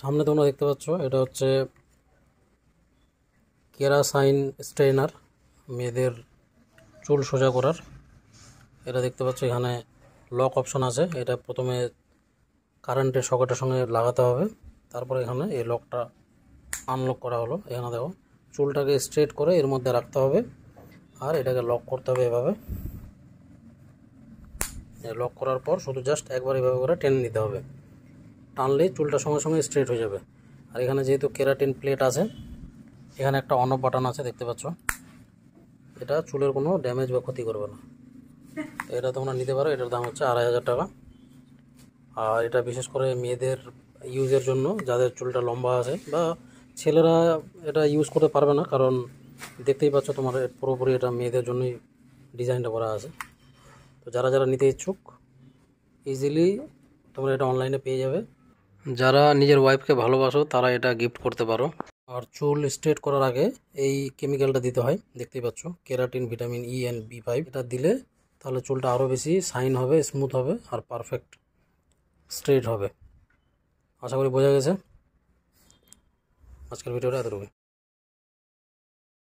সামনে তোমরা দেখতে পাচ্ছ এটা হচ্ছে কেরাসাইন স্ট্রেনার, মেয়েদের চুল সোজা করার। এটা দেখতে পাচ্ছ এখানে লক অপশন আছে। এটা প্রথমে কারেন্টের সকেটের সঙ্গে লাগাতে হবে, তারপরে এখানে এই লকটা আনলক করা হলো। এখানে দেখো চুলটাকে স্ট্রেট করে এর মধ্যে রাখতে হবে আর এটাকে লক করতে হবে এভাবে। লক করার পর শুধু জাস্ট একবার এভাবে করে টেনে নিতে হবে, টানলেই চুলটা সঙ্গে সঙ্গে স্ট্রেট হয়ে যাবে। আর এখানে যেহেতু কেরাটিন প্লেট আছে, এখানে একটা অন অফ বাটন আছে দেখতে পাচ্ছ। এটা চুলের কোনো ড্যামেজ বা ক্ষতি করবে না। এটা তোমরা নিতে পারো। এটার দাম হচ্ছে 2500 টাকা। আর এটা বিশেষ করে মেয়েদের ইউজের জন্য, যাদের চুলটা লম্বা আছে, বা ছেলেরা এটা ইউজ করতে পারবে না, কারণ দেখতেই পাচ্ছ তোমার পুরোপুরি এটা মেয়েদের জন্যই ডিজাইনটা করা আছে। তো যারা যারা নিতে ইচ্ছুক ইজিলি তোমরা এটা অনলাইনে পেয়ে যাবে। যারা নিজের ওয়াইফকে ভালোবাসো তারা এটা গিফট করতে পারো। আর চুল স্ট্রেট করার আগে এই কেমিক্যালটা দিতে হয়, দেখতেই পাচ্ছ, keratin, vitamin E and B5। এটা দিলে তাহলে চুলটা আরও বেশি শাইন হবে, স্মুথ হবে আর পারফেক্ট স্ট্রেট হবে। আশা করি বোঝা গেছে। আজকের ভিডিওটা এতটুকুই।